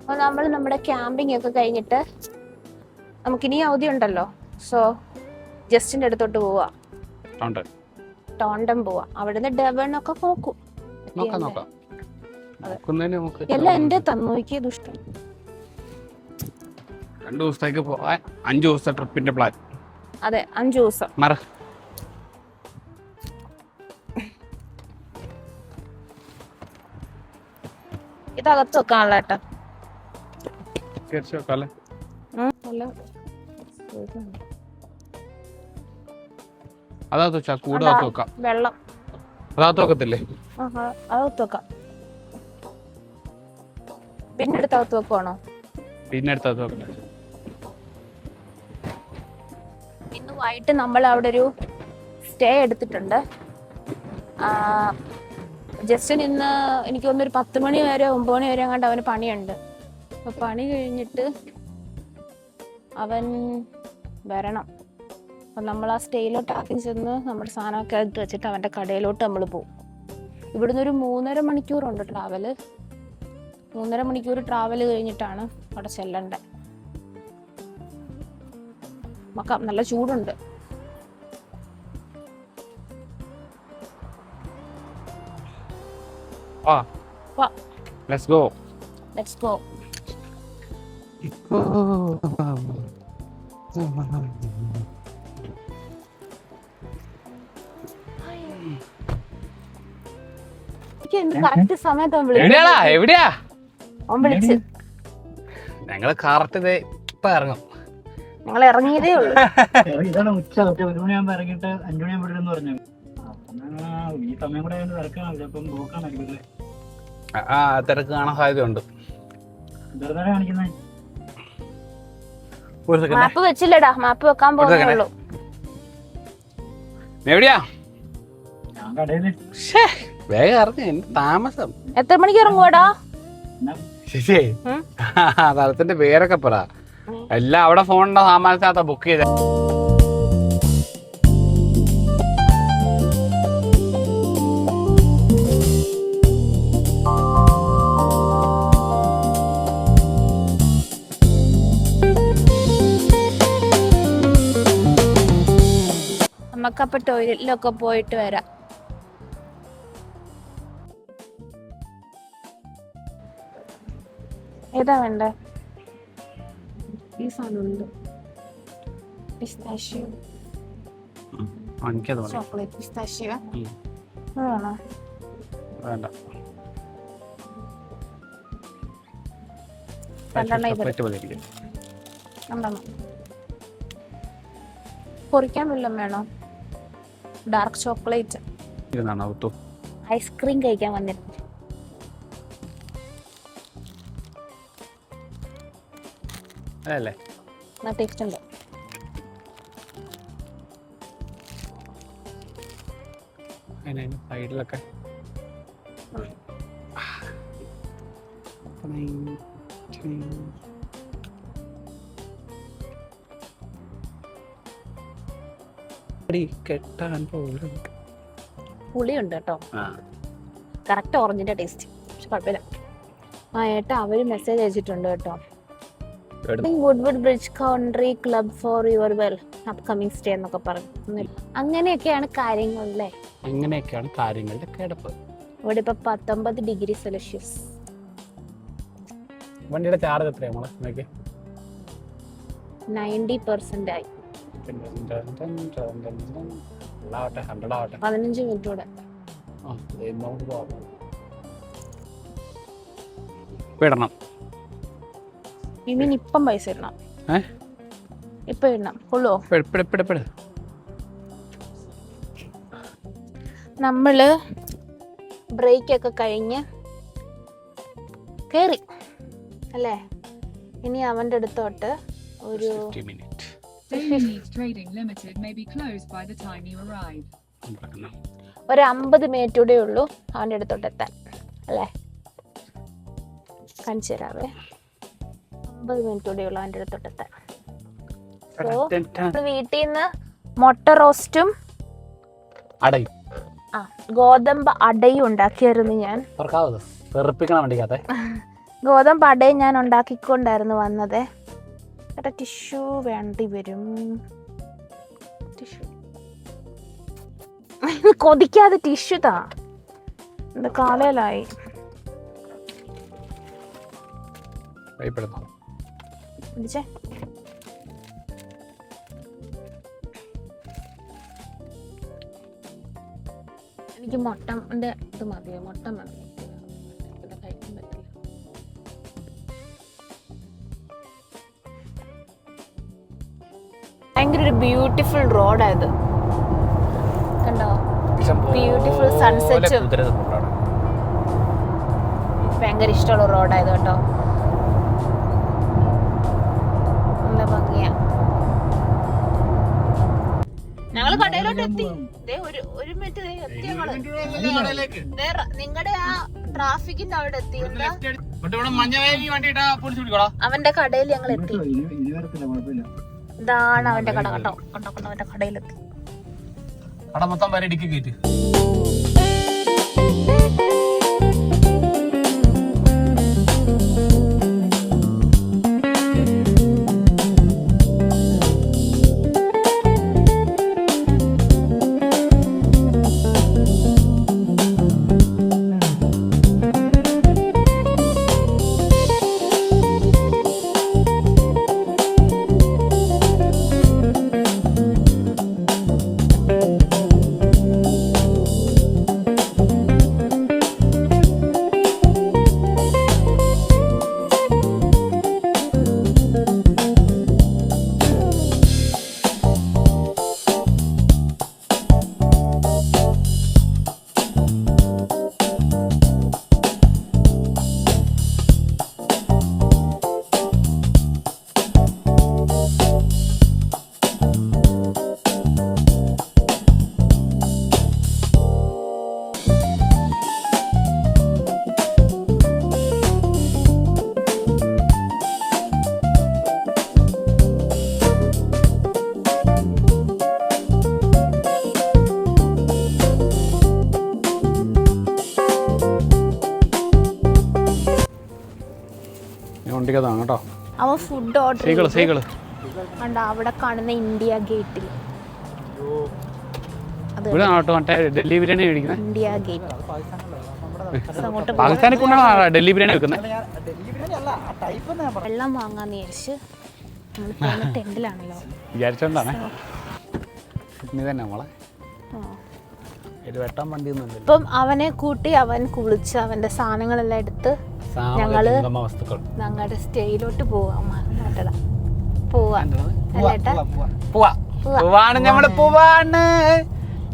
അപ്പോൾ നമ്മൾ നമ്മുടെ ക്യാമ്പിംഗ് ഒക്കെ കഴിഞ്ഞിട്ട് നമുക്കിനി അവധി ഉണ്ടല്ലോ. സോ ജസ്റ്റിൻ്റെ അടുത്തോട്ട് പോവാ, ടോണ്ടൻ പോവാ. അവിടുന്ന് ഡെവൺ ഒക്കെ നോക്കും. എല്ലാം എന്റെ തന്നോയ്ക്ക് ദുഷ്ടം. 2 ദിവസത്തേക്ക് പോവാൻ 5 ദിവസത്തെ ട്രിപ്പിന്റെ പ്ലാൻ. അതെ, 5 ദിവസം. ഇതകത്ത് വെക്കാനുള്ള ഏട്ടാ. വെള്ളം അതകത്തില്ലേ? അതകത്ത് വെക്കാം. പിന്നെ എടുത്തകത്ത് വെക്കുവാണോ? പിന്നെ എടുത്തകത്ത് വെക്കട്ടെ. ഇന്ന് വൈകിട്ട് നമ്മൾ അവിടെ ഒരു സ്റ്റേ എടുത്തിട്ടുണ്ട്. ജസ്റ്റിന് ഇന്ന് എനിക്ക് തോന്നുന്നു 10 മണി വരെ 9 മണി വരെ കണ്ട് അവന് പണിയുണ്ട്. അപ്പൊ പണി കഴിഞ്ഞിട്ട് അവൻ വരണം. അപ്പം നമ്മൾ ആ സ്റ്റേയിലോട്ട് ആദ്യം ചെന്ന് നമ്മുടെ സാധനമൊക്കെ എടുത്ത് വെച്ചിട്ട് അവൻ്റെ കടയിലോട്ട് നമ്മൾ പോകും. ഇവിടുന്ന് ഒരു 3.5 മണിക്കൂറുണ്ട് ട്രാവല്. 3.5 മണിക്കൂർ ട്രാവൽ കഴിഞ്ഞിട്ടാണ് അവിടെ ചെല്ലണ്ടേ. മക്ക നല്ല ചൂടുണ്ട്. Let's go. Let's go. Correct സമയത്ത് ഞങ്ങള് കറക്റ്റ് ഇപ്പൊ ഇറങ്ങും. ഞങ്ങൾ ഇറങ്ങിയതേ ഉള്ളൂ. ഇതാണ് ഉച്ച 1 മണിയാകുമ്പോ ഇറങ്ങിയിട്ട് 5 മണിയാകുമ്പോ എന്ന് പറഞ്ഞു. ഈ സമയം കൂടെ തിരക്കാണ്. അപ്പം പോക്കാണല്ലേ. തിരക്ക് കാണാൻ സാധ്യതയുണ്ട്. മാപ്പ് വെച്ചില്ലടാ, മാപ്പ് വെക്കാൻ പോകുന്നുള്ളൂ. എവിടെയാ? വേഗം ഇറങ്ങി, താമസം. എത്ര മണിക്ക് ഇറങ്ങുവാടാ? ശരി, സ്ഥലത്തിന്റെ പേരൊക്കെ പറ. എല്ലാം അവിടെ ഫോണിന്റെ താമസത്താ ബുക്ക് ചെയ്ത. നമുക്കപ്പൊ ടോയ്ലറ്റിലൊക്കെ പോയിട്ട് വരാം. ഏതാ വേണ്ടേ? ഈ സാധനമുണ്ട്, പിസ്താഷ്യോ, ചോക്ലേറ്റ് പിസ്താഷ്യോ വേണോ? വേണ്ട. പൊറിക്കാൻ വല്ലതും വേണോ? Dark chocolate. ഐസ്ക്രീം കഴിക്കാൻ വന്നിട്ടുണ്ട്. അതല്ലേ ടേസ്റ്റ് ഉണ്ട്. സൈഡിലൊക്കെ കെട്ടാൻ പുളിയുണ്ട് കേട്ടോ. കറക്റ്റ് ഓറഞ്ചിന്റെ ടേസ്റ്റ്. പക്ഷെ കുഴപ്പമില്ല. ഏട്ടാ അവര് മെസ്സേജ് അയച്ചിട്ടുണ്ട് കേട്ടോ. Woodwood Bridge Country Club for your well upcoming stay എന്നൊക്കെ പറഞ്ഞു. അങ്ങനെയൊക്കെയാണ് കാര്യങ്ങളല്ലേ. അങ്ങനെയൊക്കെയാണ് കാര്യങ്ങളുടെ കിടപ്പ്. ഇവിടെ ഇപ്പൊ 19 ഡിഗ്രി സെൽഷ്യസ്. വണ്ടിയുടെ ചാർജ് എത്രയാണ്? 90% ആയി. 15 മിനിറ്റ് കൂടെ വിടണം. ഇപ്പം പൈസ ഇടണം. ഇപ്പൊ ഇടണം. കൊള്ളുവോ? നമ്മള് ബ്രേക്ക് ഒക്കെ കഴിഞ്ഞ് കേറി അല്ലേ. ഇനി അവന്റെ അടുത്തോട്ട് ഒരു ഒരു 50 മിനിറ്റ് കൂടെ ഉള്ളൂ അവന്റെ അടുത്തോട്ട് എത്താൻ അല്ലേ. കാണിച്ചു തരാവേ. 50 മിനിറ്റ് കൂടെ ഉള്ളൂ അവന്റെ അടുത്തോട്ട് എത്താൻ. വീട്ടിൽ നിന്ന് മുട്ട റോസ്റ്റും ഗോതമ്പ് അടയും ഉണ്ടാക്കിയായിരുന്നു ഞാൻ. ഗോതമ്പ് അടയും ഞാൻ ഉണ്ടാക്കിക്കൊണ്ടായിരുന്നു വന്നത്. ഏട്ടാ ടിഷ്യൂ വേണ്ടി വരും. ടിഷ്യൂ കൊതിക്കാതെ ടിഷ്യൂ താ. എന്റെ കാലയിലായി. പിടിച്ചേ. എനിക്ക് മുട്ടൻ്റെ ഇത് മതിയോ? മുട്ട മതി. ഇത് കഴിക്കാൻ പറ്റില്ല. ഭയങ്കര ഒരു ബ്യൂട്ടിഫുൾ റോഡായത് കണ്ടോ? ബ്യൂട്ടിഫുൾ സൺസെറ്റും. ഭയങ്കര ഇഷ്ടമുള്ള റോഡായത് കേട്ടോ. നല്ല ഭംഗിയാ. ഞങ്ങള് കടയിലോട്ട് എത്തി. ഒരു മിനിറ്റ് എത്തി. ഞങ്ങള് നിങ്ങളുടെ ആ ട്രാഫിക്കിന്റെ അവിടെ എത്തി. അവന്റെ കടയിൽ ഞങ്ങൾ എത്തി. ഇതാണ് അവന്റെ കട കേട്ടോ. കണ്ടോ കണ്ടോ അവന്റെ കടയിലെത്തി. കട മൊത്തം വരെ ഇടുക്കി കയറ്റി. കേട്ടോ. അവൻ ഫുഡ് ഓർഡർ ചെയ്തു. അവിടെ കാണുന്ന ഇന്ത്യ ഗേറ്റിൽ. ഡൽഹി ബിരിയാണി മേടിക്കുന്നത്. ഇന്ത്യ ഗേറ്റ് പാകിസ്ഥാനിൽ കൊണ്ടാണ് ഡൽഹി ബിരിയാണി വെക്കുന്നത്. വെള്ളം വാങ്ങാന്ന് വിചാരിച്ച് നമ്മൾ ടെന്റിലാണല്ലോ വിചാരിച്ചോണ്ടാണ്. നീ തന്നെ മോളെ വെട്ടാൻ വണ്ടി ഒന്നും. ഇപ്പം അവനെ കൂട്ടി അവൻ കുളിച്ച് അവന്റെ സാധനങ്ങളെല്ലാം എടുത്ത് ഞങ്ങള് ഞങ്ങളുടെ സ്റ്റേയിലോട്ട്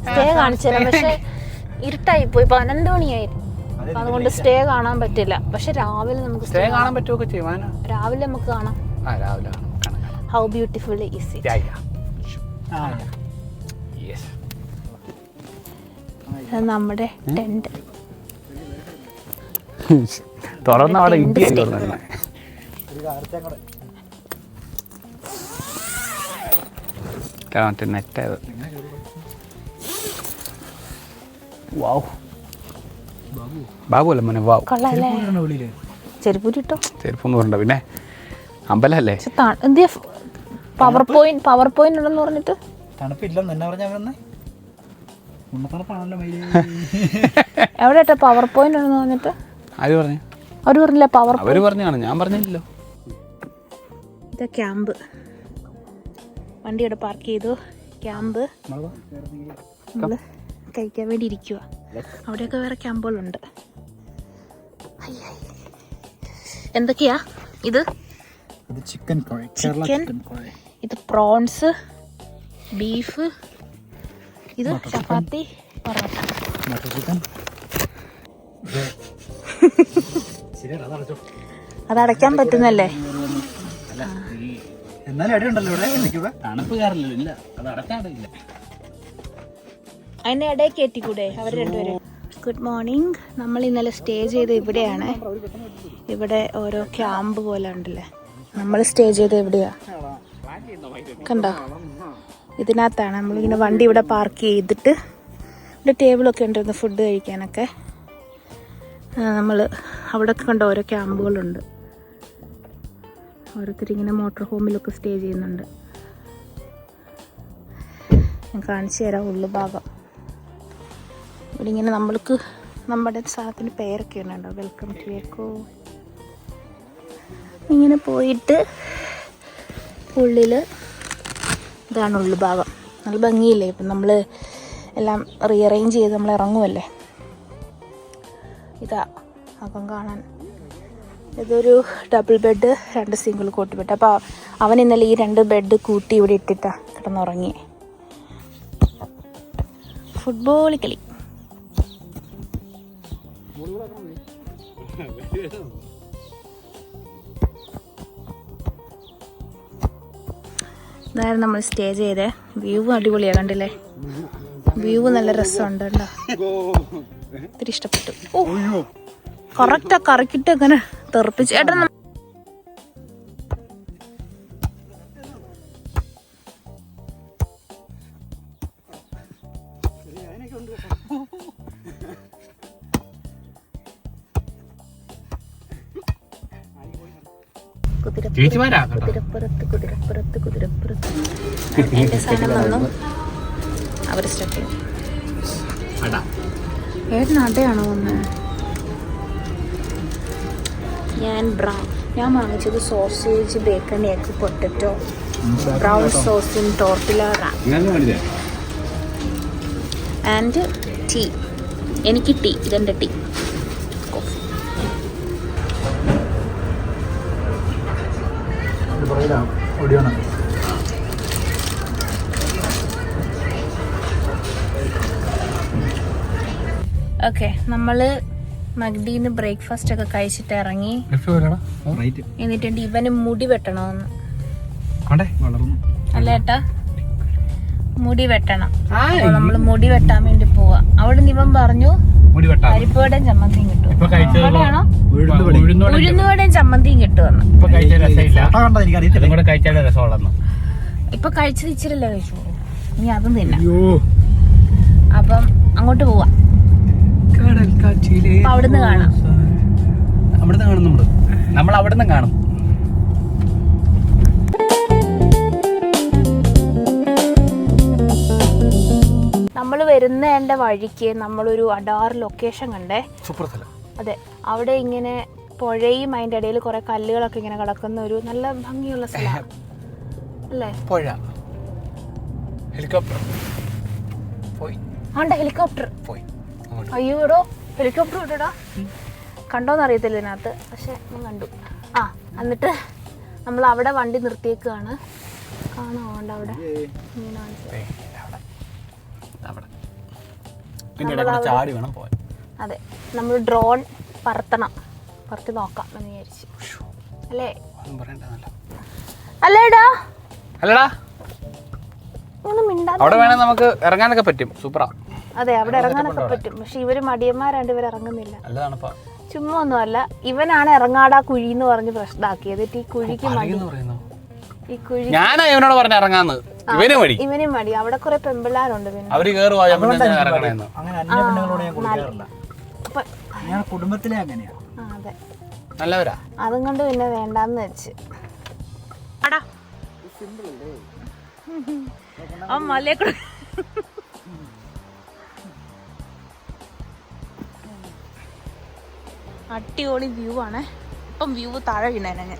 സ്റ്റേ കാണിച്ചു തരാം. പക്ഷെ ഇരുട്ടായി പോയി. 11 മണിയായിരുന്നു. അതുകൊണ്ട് സ്റ്റേ കാണാൻ പറ്റില്ല. പക്ഷെ രാവിലെ നമുക്ക് സ്റ്റേ കാണാൻ പറ്റുമൊക്കെ ചെയ്യും. രാവിലെ നമുക്ക് കാണാം. How beautiful is it. നമ്മുടെ ടെന്റ് തുറന്ന അവിടെ നെറ്റായത്. ബാബു അല്ല മോനെ. വാവ് ചെരുപ്പൊന്നും പറഞ്ഞ പിന്നെ അമ്പലല്ലേ. പവർ പോയിന്റ് ഉണ്ടെന്ന് പറഞ്ഞിട്ട് എവിടെ പവർ പോയിന്റ് ഉണ്ടെന്ന് പറഞ്ഞിട്ട് ആര് പറഞ്ഞു? അവര് പറഞ്ഞില്ല. അവര് പറഞ്ഞാണ്, ഞാൻ പറഞ്ഞില്ലല്ലോ. ഇത് ക്യാമ്പ്. വണ്ടി ഇവിടെ പാർക്ക് ചെയ്തു. ക്യാമ്പ് നമ്മള് കഴിക്കാൻ വേണ്ടി ഇരിക്കുക. അവിടെയൊക്കെ വേറെ ക്യാമ്പുകളുണ്ട്. എന്തൊക്കെയാ ഇത്? ചിക്കൻ, ഇത് പ്രോൺസ്, ബീഫ്, ഇത് ചപ്പാത്തി, പൊറോട്ട. അതടയ്ക്കാൻ പറ്റുന്നല്ലേ? അതിന്റെ ഇടയിൽ കയറ്റിക്കൂടെ അവർ രണ്ടുപേരും? Good morning. നമ്മൾ ഇന്നലെ സ്റ്റേ ചെയ്ത് ഇവിടെയാണ്. ഇവിടെ ഓരോ ക്യാമ്പ് പോലെ ഉണ്ടല്ലേ. നമ്മൾ സ്റ്റേ ചെയ്ത് എവിടെയാ കണ്ടോ? ഇതിനകത്താണ് നമ്മളിങ്ങനെ വണ്ടി ഇവിടെ പാർക്ക് ചെയ്തിട്ട് ഇവിടെ ടേബിളൊക്കെ ഉണ്ടായിരുന്നു ഫുഡ് കഴിക്കാനൊക്കെ. നമ്മൾ അവിടെയൊക്കെ കണ്ട ഓരോ ക്യാമ്പുകളുണ്ട്. ഓരോരുത്തരിങ്ങനെ മോട്ടോർ ഹോമിലൊക്കെ സ്റ്റേ ചെയ്യുന്നുണ്ട്. ഞാൻ കാണിച്ചു തരാം ഉള്ളുഭാഗം. ഇവിടെ ഇങ്ങനെ നമ്മൾക്ക് നമ്മുടെ സ്ഥലത്തിന് പേരൊക്കെ ഉണ്ടോ, വെൽക്കം ടു എക്കോ. ഇങ്ങനെ പോയിട്ട് ഉള്ളിൽ ഇതാണ് ഉള്ളുഭാഗം. നല്ല ഭംഗിയില്ലേ. ഇപ്പം നമ്മൾ എല്ലാം റീഅറേഞ്ച് ചെയ്ത് നമ്മൾ ഇറങ്ങുമല്ലേ. ഇതാ അകം കാണാൻ. ഇതൊരു double bed, 2 single cot bed. അപ്പോൾ അവൻ ഇന്നലെ ഈ 2 ബെഡ് കൂട്ടി ഇവിടെ ഇട്ടിട്ടാണ് കിടന്നുറങ്ങി. ഫുട്ബോൾ കളി. ഇതായിരുന്നു നമ്മൾ സ്റ്റേ ചെയ്തേ. വ്യൂ അടിപൊളിയാണ്, കണ്ടില്ലേ? വ്യൂ നല്ല രസമുണ്ട് കേട്ടോ. ഒത്തിരി ഇഷ്ടപ്പെട്ടു. ഓ കറക്റ്റാ, കറക്കിട്ട് അങ്ങനെ തെറിപ്പിച്ച്. ഏട്ടാ കുതിരപ്പുറത്ത് കുതിരപ്പുറത്ത് കുതിരപ്പുറത്ത്. എന്റെ സാധനം വന്നു. അവർ സ്റ്റാർട്ട് ചെയ്യും. ഏട്ടൻ അടയാണോ വന്നത്? ഞാൻ വാങ്ങിച്ചത് sausage, bacon, egg, potato, brown സോസും ടോർട്ടില ആൻഡ് ടീ. എനിക്ക് ടീ, ഇതെൻ്റെ ടീ. ഓക്കെ, നമ്മള് മഗ്ഡിന്ന് ബ്രേക്ക്ഫാസ്റ്റ് ഒക്കെ കഴിച്ചിട്ട് ഇറങ്ങി. എന്നിട്ടുണ്ട് ഇവന് മുടി വെട്ടണമെന്ന്. അല്ല ഏട്ടാ, മുടി വെട്ടണം. അപ്പൊ നമ്മള് മുടി വെട്ടാൻ വേണ്ടി പോവാ. അവിടെ നിന്ന് ഇവൻ പറഞ്ഞു പരിപ്പുവടയും ചമ്മന്തിയും കിട്ടും. അവിടെയാണോ ഉഴുന്നുവടയും ചമ്മന്തിയും കിട്ടുമെന്ന്. ഇപ്പൊ കഴിച്ചത് ഇച്ചിരല്ലേ കഴിച്ചു, ഇനി അതും തിന്നാം. അപ്പം അങ്ങോട്ട് പോവാ. അവിടുന്ന് കാണാം. നമ്മൾ അവിടുന്ന് കാണും. നമ്മൾ വരുന്നതിൻ്റെ വഴിക്ക് നമ്മളൊരു അഡാർ ലൊക്കേഷൻ കണ്ടേ. സൂപ്പർ സ്ഥലം. അതെ, അവിടെ ഇങ്ങനെ പുഴയും അതിൻ്റെ ഇടയിൽ കുറെ കല്ലുകളൊക്കെ ഇങ്ങനെ കിടക്കുന്ന ഒരു നല്ല ഭംഗിയുള്ള സ്ഥലമാണ് അല്ലേ? പുഴ, ഹെലികോപ്റ്റർ പോയി. ആണ്ടെ ഹെലികോപ്റ്റർ പോയി. അയ്യോ എടോ, ഹെലികോപ്റ്റർ ഇട്ടടാ. കണ്ടോന്ന് അറിയത്തില്ല ഇതിനകത്ത്, പക്ഷെ ഞാൻ കണ്ടു. ആ എന്നിട്ട് നമ്മൾ അവിടെ വണ്ടി നിർത്തിയേക്കാണ്. കാണാൻ അവിടെ അതെ, നമ്മൾ ഡ്രോൺ പറത്തി നോക്കാം എന്ന് വിചാരിച്ചു. അല്ലേ അല്ലേടാ? അല്ലടാ, അവിടെ വേണേ നമുക്ക് ഇറങ്ങാനൊക്കെ പറ്റും. സൂപ്പറാ. അതെ, അവിടെ ഇറങ്ങാനൊക്കെ പറ്റും. പക്ഷെ ഇവര് മടിയന്മാരാണ്ട്, ഇവർ ഇറങ്ങുന്നില്ല. ചുമ്മാ ഒന്നുമല്ല, ഇവനാണ് ഇറങ്ങാടാ കുഴി എന്ന് പറഞ്ഞ് പ്രശ്നമാക്കിയത്. ഈ കുഴിക്ക് മടി. ഈ കുഴി ഇവനോട് പറഞ്ഞ ഇറങ്ങാന്ന്. ഇവനും മടി. അവിടെ കുറെ പെമ്പിള്ളാരുണ്ട്. പിന്നെ കുടുംബത്തിലെ അങ്ങനെയാ. അതെ, നല്ലവരാ. അതും കൊണ്ട് പിന്നെ വേണ്ടാന്ന് വെച്ച്. അടിപൊളി വ്യൂ ആണ്. ഇപ്പം വ്യൂ താഴെ വീണേനെ.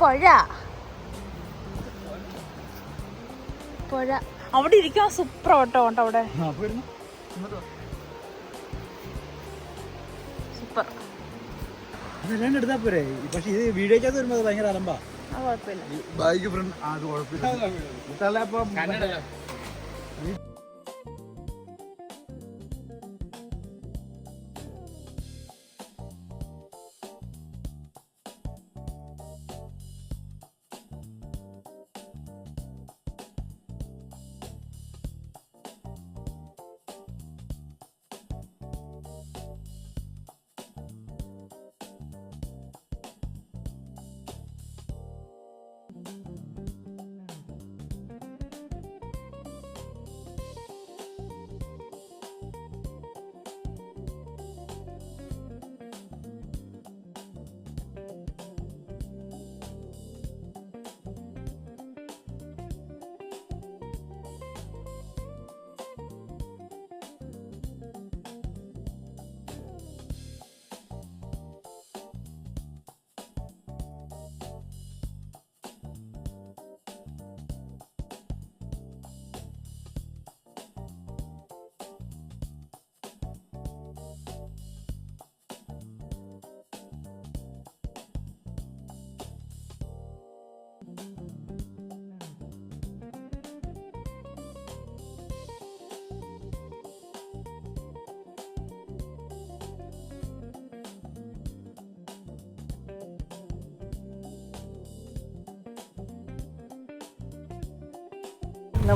പുഴ അവിടെ ഇരിക്കാൻ സൂപ്പർ ഓട്ടോ ഉണ്ട്. അവിടെ സൂപ്പർ. എടുത്താ പോരെ. പക്ഷെ ഇത് വീഡിയോക്കകത്ത് വരുമ്പോ ഭയങ്കര അലമ്പാ. കുഴപ്പമില്ല. ബൈക്ക് ഫ്രണ്ട് അത് കുഴപ്പമില്ല.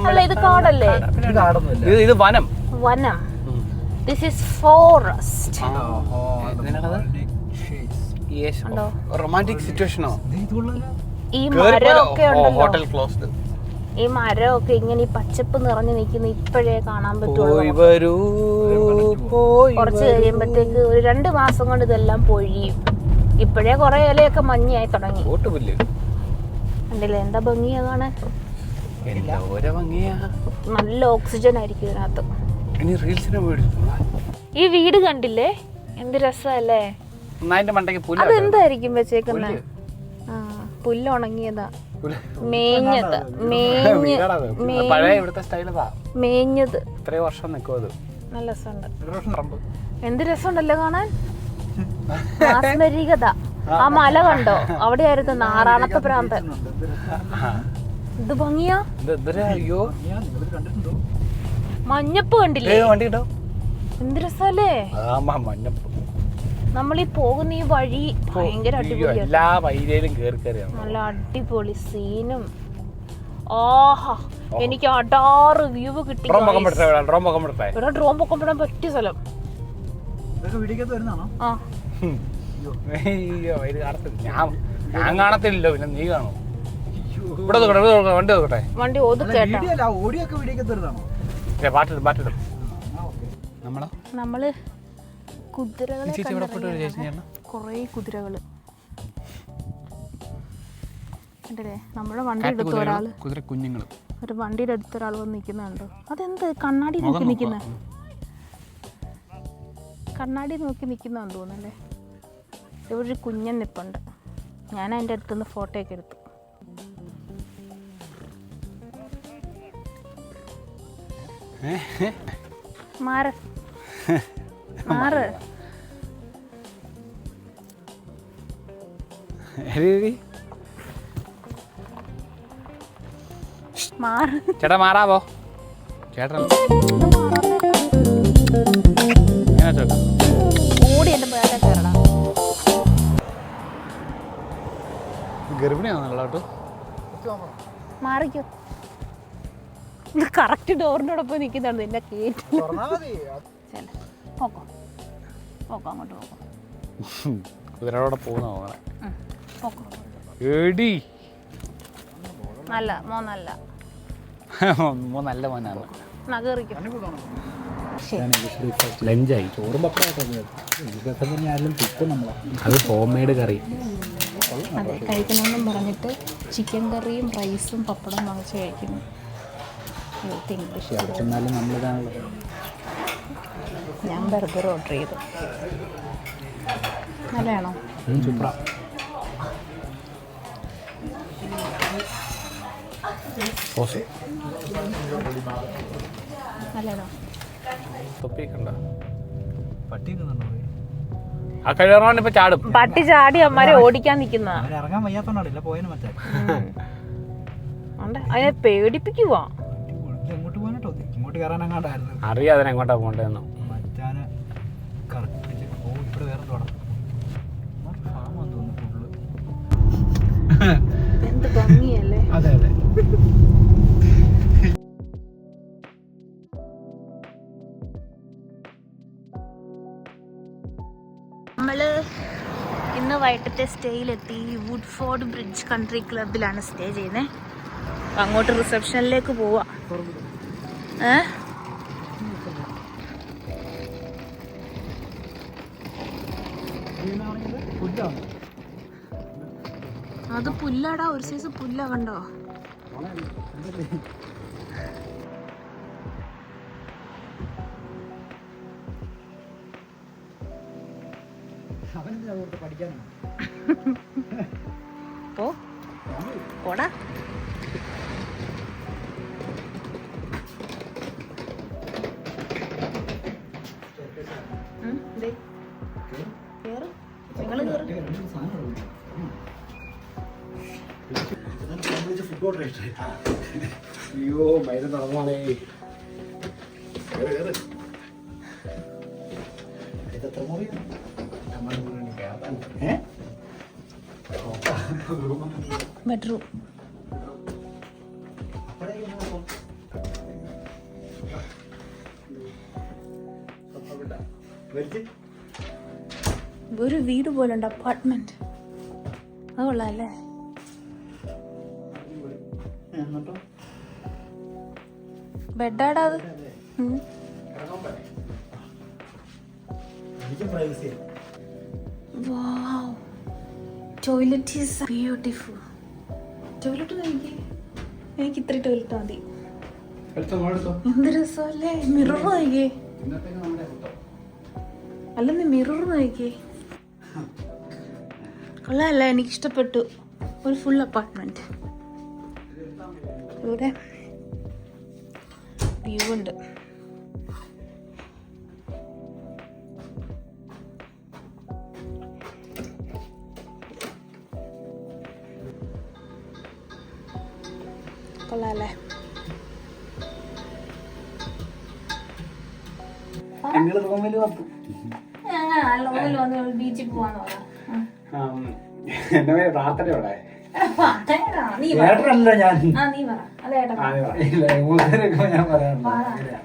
അല്ല ഇത് കാടല്ലേ? ഇത് വനം. വനം. This is forest. റൊമാൻറ്റിക് സിറ്റുവേഷനോ? ഈ മരമൊക്കെ ഉണ്ടല്ലോ, ഹോട്ടൽ ക്ലോസ്ഡ്. ഈ മരമൊക്കെ ഇങ്ങനെ ഈ പച്ചപ്പ് നിറഞ്ഞു നിൽക്കുന്ന ഇപ്പോഴേ കാണാൻ പറ്റുള്ളൂ. കുറച്ച് കഴിയുമ്പോഴത്തേക്ക് ഒരു 2 മാസം കൊണ്ട് ഇതെല്ലാം പൊഴിയും. ഇപ്പോഴേ കുറെ ഇലയൊക്കെ മഞ്ഞായി തുടങ്ങി. കണ്ടില്ലേ എന്താ ഭംഗിയാ കാണാൻ. നല്ല ഓക്സിജൻ ആയിരിക്കും ഇതിനകത്ത്. ഈ വീട് കണ്ടില്ലേ എന്ത് രസല്ലേ. അതെന്തായിരിക്കും വെച്ചേക്കുന്നത്? ആ പുല്ല് ഉണങ്ങിയതാ, മേഞ്ഞത്. മേഞ്ഞത്. നല്ല രസമുണ്ട്. എന്ത് രസമുണ്ടല്ലോ കാണാൻ. മാസ്മരികത. ആ മല കണ്ടോ? അവിടെ ആയിരുന്നു നാറാണത്തെ പ്രാന്തൻ. ഇത് ഭംഗിയാ. മഞ്ഞപ്പ് കണ്ടില്ലേ? എന്ത് രസല്ലേ. നമ്മളീ പോകുന്ന ഈ വഴി ഭയങ്കര അടിപൊളിയാണ്. നല്ല അടിപൊളി സീനും. ആഹാ എനിക്ക് അടാറ് വ്യൂ കിട്ടി. ഇവിടെ ഡ്രോൺ പൊക്കപ്പെടാൻ പറ്റിയ സ്ഥലം. ഞാൻ കാണത്തില്ലല്ലോ, പിന്നെ നീ കാണോ? വണ്ടി ഒതുക്കേട്ടോ. നമ്മള് കുതിരകളെ കൊറേ കുതിരകള് കണ്ടില്ലേ. നമ്മുടെ വണ്ടി എടുത്ത ഒരാള്, ഒരു വണ്ടിയുടെ അടുത്തൊരാൾ വന്ന് നിൽക്കുന്നുണ്ടോ? അതെന്ത് കണ്ണാടി നോക്കി നിൽക്കുന്ന? കണ്ണാടി നോക്കി നിൽക്കുന്നതാന്ന് തോന്നുന്നല്ലേ. ഇവിടെ ഒരു കുഞ്ഞൻ നിപ്പുണ്ട്. ഞാൻ അതിൻ്റെ അടുത്തുനിന്ന് ഫോട്ടോ ഒക്കെ എടുത്തു. മാറ് മാറ്. ചേട്ടാ മാറാവോ? ചേട്ടാ ഓടി എന്റെ പേരെ കയറടാ. ഗർഭിണിയാണല്ലോ. മാറിക്കോ. കറക്റ്റ് ഡോറിനോടൊപ്പം നിൽക്കുന്നുണ്ട്. എന്നെ കേട്ടില്ല. പോക്കോ പോക്കോ അങ്ങോട്ട് പോക്കോ. കുതിരയോടെ പോകുന്ന നല്ല മോനല്ല. നല്ല മോനാണ്. ലഞ്ചായി. ചോറും അത് ഹോം മെയ്ഡ് കറി. അതെ കഴിക്കണമെന്നും പറഞ്ഞിട്ട് ചിക്കൻ കറിയും റൈസും പപ്പടം വാങ്ങിച്ച് കഴിക്കുന്നു. ഞാൻ ബർഗർ ഓർഡർ ചെയ്തു. നല്ലതാണോ? സൂപ്പറാ. നല്ലതാണോ? പട്ടി ചാടി അമ്മമാരെ ഓടിക്കാൻ നിക്കുന്ന. ഇറങ്ങാൻ വയ്യാത്തോണ്ടല്ല പോയതിന് മറ്റേ അതിനെ പേടിപ്പിക്കുവാ. എങ്ങോട്ട് പോകാനോ ഇങ്ങോട്ട് കയറാനങ്ങാണ്ടായിരുന്നു. അറിയാതെ എങ്ങോട്ടാ പോകണ്ടെന്നോ. മച്ചാന് കറക്റ്റ് ഇവിടെ വേറെ തുടങ്ങും. എന്ത് ഭംഗിയല്ലേ. അതെ അതെ. നമ്മള് ഇന്ന് വൈകിട്ടത്തെ സ്റ്റേയിലെത്തി. വുഡ്ഫോർഡ് ബ്രിഡ്ജ് കൺട്രി ക്ലബിലാണ് സ്റ്റേ ചെയ്യുന്നത്. അങ്ങോട്ട് റിസപ്ഷനിലേക്ക് പോവാ. അത് പുല്ലാടാ, ഒരു സൈസ് പുല്ല കണ്ടോ. പോടാ. അയ്യോ മൈന നടന്നാണേ. ബെഡ്റൂം ഒരു വീട് പോലുണ്ട്, അപ്പാർട്ട്മെന്റ്. അത് കൊള്ളാല്ലേ? ബെഡാടാ അത്. Toilet is beautiful. ടോയ്ലറ്റ് നോക്കി, എനിക്ക് ഇത്ര ടോയ്ലറ്റ് മതി. എന്ത് രസമല്ലേ? മിറർ നോക്കിയേ, അല്ലെന്ന് മിറർ നോക്കിയേ. കൊള്ളാല്ലേ? എനിക്ക് ഇഷ്ടപ്പെട്ടു. ഒരു ഫുൾ അപ്പാർട്ട്മെന്റ്. ഇവിടെ വ്യൂ ഉണ്ട്. കൊള്ളാല്ലേ? ബീച്ചിൽ പോവാന്ന് പറയാം. പ്രാർത്ഥനയോടെ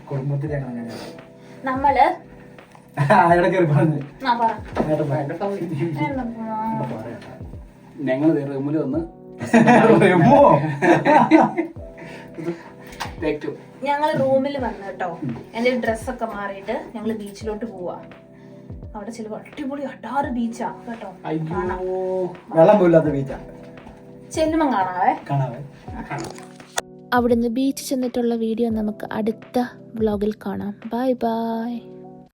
കുടുംബത്തിലെ നമ്മള് ഞങ്ങൾ റൂമിൽ വന്ന് ഞങ്ങൾ റൂമിൽ വന്നു കേട്ടോ. എന്റെ ഡ്രസ്സൊക്കെ മാറിയിട്ട് ഞങ്ങള് ബീച്ചിലോട്ട് പോവാ. അവിടെ ചില അടിപൊളി അടാറ് ബീച്ചാ കേട്ടോ. വെള്ളം പോയില്ലാത്ത ബീച്ചാ. ചെല്ലുമ്പം കാണാവേ. അവിടുന്ന് ബീച്ച് ചെന്നിട്ടുള്ള വീഡിയോ നമുക്ക് അടുത്ത വ്ളോഗിൽ കാണാം. Bye bye.